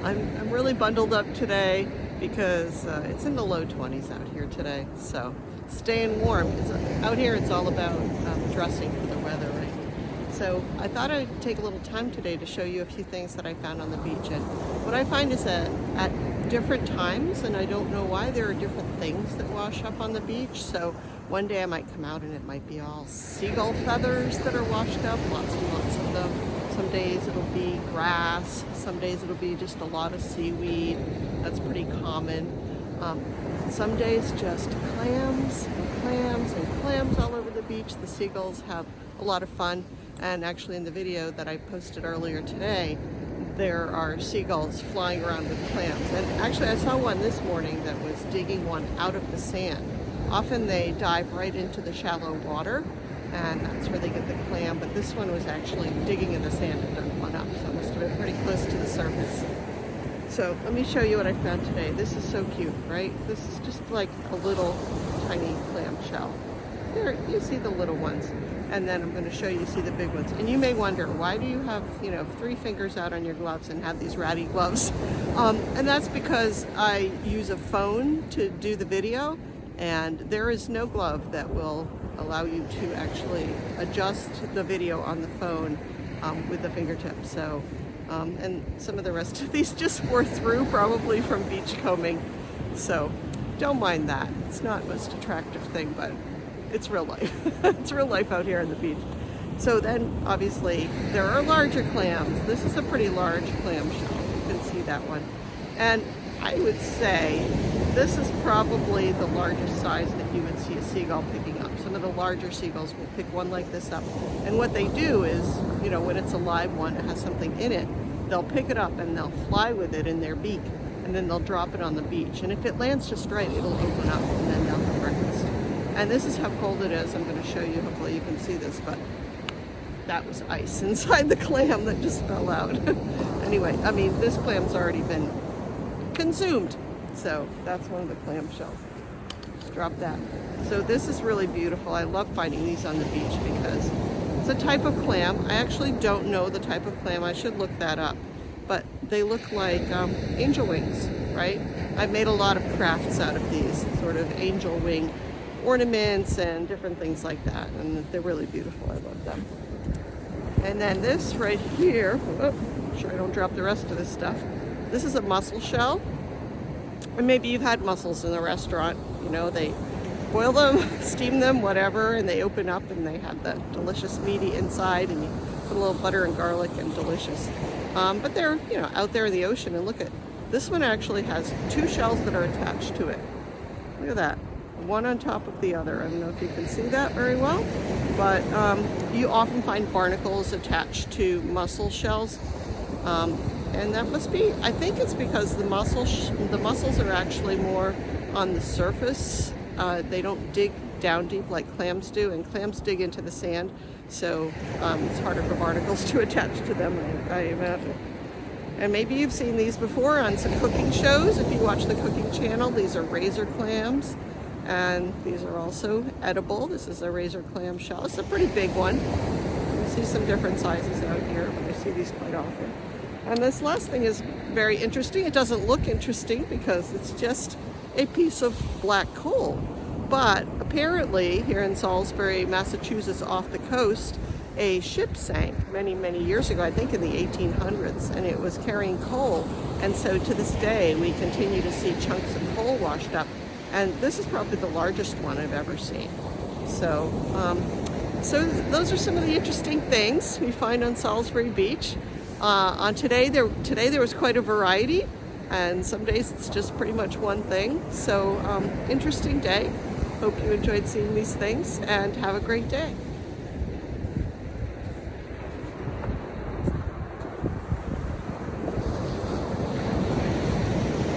I'm really bundled up today because it's in the low 20s out here today. So staying warm. Out here it's all about dressing for the weather, right? So I thought I'd take a little time today to show you a few things that I found on the beach. And what I find is that at different times, and I don't know why, there are different things that wash up on the beach. So one day I might come out and it might be all seagull feathers that are washed up, lots and lots of them. Some days it'll be grass, some days it'll be just a lot of seaweed. That's pretty common. Some days just clams and clams and clams all over the beach. The seagulls have a lot of fun. And actually in the video that I posted earlier today, there are seagulls flying around with clams. And actually I saw one this morning that was digging one out of the sand. Often they dive right into the shallow water, and that's where they get the clam, but this one was actually digging in the sand and dug one up, so it must have been pretty close to the surface. So let me show you what I found today. This is so cute, right? This is just like a little tiny clam shell. There, you see the little ones, and then I'm going to show you, see the big ones. And you may wonder, why do you have, 3 fingers out on your gloves and have these ratty gloves? And that's because I use a phone to do the video, and there is no glove that will allow you to actually adjust the video on the phone with the fingertips. So, and some of the rest of these just wore through, probably from beach combing. So don't mind that. It's not the most attractive thing, but it's real life. It's real life out here on the beach. So then obviously there are larger clams. This is a pretty large clam shell. You can see that one. And I would say this is probably the largest size that you would see a seagull picking up. Some of the larger seagulls will pick one like this up. And what they do is, when it's a live one, it has something in it, they'll pick it up and they'll fly with it in their beak, and then they'll drop it on the beach. And if it lands just right, it'll open up and then they'll have breakfast. And this is how cold it is. I'm going to show you, hopefully you can see this, but that was ice inside the clam that just fell out. Anyway, this clam's already been consumed. So that's one of the clam shells. Just drop that. So this is really beautiful. I love finding these on the beach because it's a type of clam. I actually don't know the type of clam. I should look that up. But they look like angel wings, right? I've made a lot of crafts out of these sort of angel wing ornaments and different things like that. And they're really beautiful. I love them. And then this right here, make sure I don't drop the rest of this stuff. This is a mussel shell. And maybe you've had mussels in a restaurant. They boil them, steam them, whatever, and they open up and they have the delicious meaty inside, and you put a little butter and garlic, and delicious. But they're, out there in the ocean, and look at, this one actually has 2 shells that are attached to it. Look at that. One on top of the other. I don't know if you can see that very well, but you often find barnacles attached to mussel shells. And that must be, I think it's because the mussels are actually more on the surface. They don't dig down deep like clams do, and clams dig into the sand. So it's harder for barnacles to attach to them, I imagine. And maybe you've seen these before on some cooking shows. If you watch the cooking channel, these are razor clams. And these are also edible. This is a razor clam shell. It's a pretty big one. You see some different sizes out here, but I see these quite often. And this last thing is very interesting. It doesn't look interesting because it's just a piece of black coal. But apparently here in Salisbury, Massachusetts, off the coast, a ship sank many, many years ago, I think in the 1800s, and it was carrying coal. And so to this day, we continue to see chunks of coal washed up. And this is probably the largest one I've ever seen. So, so those are some of the interesting things we find on Salisbury Beach. Today there was quite a variety, and some days it's just pretty much one thing. So interesting day. Hope you enjoyed seeing these things, and have a great day.